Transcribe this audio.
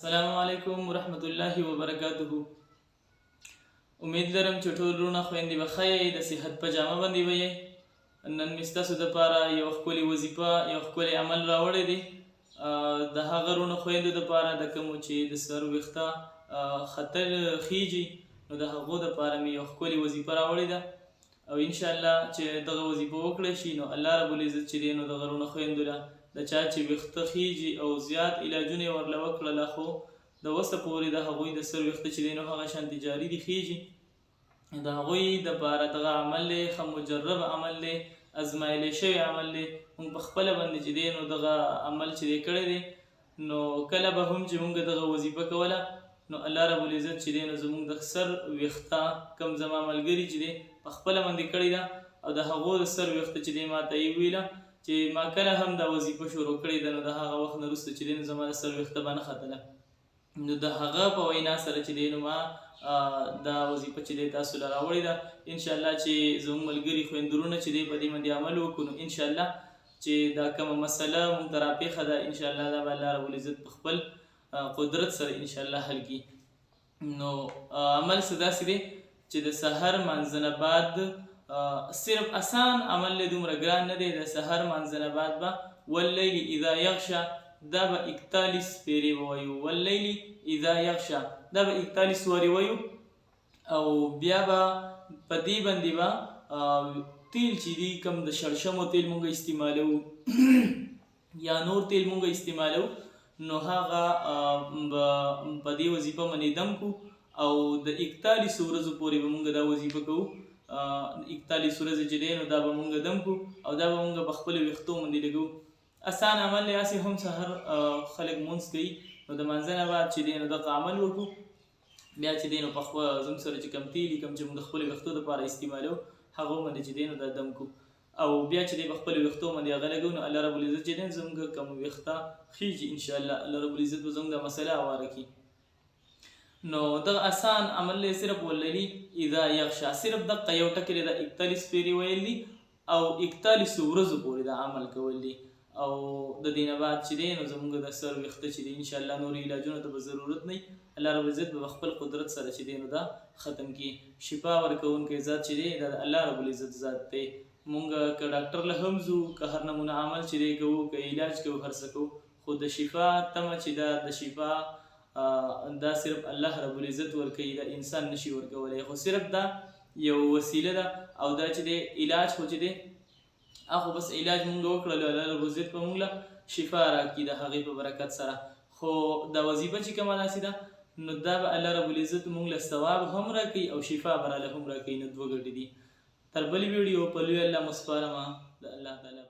السلام علیکم ورحمت الله وبرکاته. امید لرم چې ټول وروڼه خویندې به ښه یئ، د صحت په جامه باندې به یئ. نن مې ستاسو دپاره یوه ښکلې وظیفه یو ښکلی عمل راوړی دی د هغه وروڼو خویندو دپاره د کومو چې د سر ویښته خطر خیږي، نو د هغو دپاره مې یو ښکلې وظیفه راوړې ده او انشاءالله چې دغه وظیفه وکړی شي نو الله رب العزت چې دی نو دغه وروڼو خویندو له د چا چې ویښته خیږي او زیات علاجونه یې ورله وکړله خو د وسه پورې د هغوی د سر ویښته چې دی نو هغه شانتې جاري دي خیږي، د هغوی دپاره دغه عمل دی ښه مجرب عمل دی، ازمایلی شوی عمل دی. موږ په خپله باندې چې دی نو دغه عمل چې دی کړی دی، نو کله به هم چې موږ دغه وظیفه کوله نو الله رب العزت چې دی نو زموږ د سر ویښته کوم زما ملګري چې دی په خپله باندې کړې ده او د هغو د سر ویښته چې دی ما ته یې ویله چې ما کله هم دا وظیفه شروع کړې ده نو د هغه وخت نه وروسته چې دی نو زما د سر ویښته به نه ختله، نو د هغه په وینا سره چې دی نو ما دا وظیفه چې دی تاسو له راوړې ده. انشاءالله چې زموږ ملګري خویندرونه چې دی په دې باندې عمل وکړو نو انشاءالله چې دا کومه مسله موږ ته راپېښه ده انشاءالله دا به الله رب العزت په خپل قدرت سره انشاءالله حل کړي. نو عمل څه داسې دی چې د سحر مانځه نه بعد صرف آسان عمل دی، دومره ګران نه دی. د سحر مانځه نه بعد به واللیل اذا یغشه دا به 41 پیرې به وایو، واللیل اذا یغشه دا به 41 وارې وایو او بیا به په دې باندې به تیل چې دي کوم د شړشمو تیل مونږ استعمالوو یا نور تیل مونږ استعمالوو نو هغه په دې وظیفه باندې دم کو او د 41 ورځو پورې به مونږ دا وظیفه کوو. 41 ورځې چې دی نو دا به مونږ دم کو او دا به مونږ په خپلو ویښتو باندې لګو. آسان عمل دی، هسې هم سحر خلک مونځ کوي نو د مانځه نه بعد چې دی نو دغه عمل وکړو، بیا چې دی نو په زموږ سره چې کوم تیل کوم چې مونږ د خپلو ویښتو دپاره استعمالوو هغو باندې چې دی نو دا دم کو او بیا چې دی په خپلو ویښتو باندې هغه لګو نو الله رب العزت چې دی زموږ کوم ویښته خیږي انشاءالله الله رب العزت به زموږ دا مسله هواره کړي. نو دغه آسان عمل دی صرف واللیل اذا یغشه، صرف دغه یو ټکي دی د 41 پیرې ویل دي او 41 ورځو پورې دا عمل کول دي او د دې نه بعد چې دی نو زموږ د سر ویښته چې دی انشاءالله نورې علاجونو ته به ضرورت نه وي، الله رب العزت به خپل قدرت سره چې دی نو دا ختم کړي. شفا ورکوونکی ذات چې دی دا الله رب العزت ذات دی. مونږ که ډاکټر له هم ځو که هر نمونه عمل چې دی کوو که علاج کوو هر څه کوو خو د شفا تمه چې ده د شفا دا صرف الله رب العزت ورکوي، دا انسان نشي ورکولی، خو صرف دا یو وسیله ده او دا چې دی علاج خو چې دی هغه بس علاج مونږ وکړلو الله رب العزت به مونږ له شفا راکړي د هغې په برکت سره. خو دا وظیفه چې کومه داسې ده نو دا به الله رب العزت مونږ له ثواب هم راکوي او شفا به راله هم راکوي، نو دوه ګټې دي. تر بلې ویډیو په لوی الله مو سپارمه د الله تعالی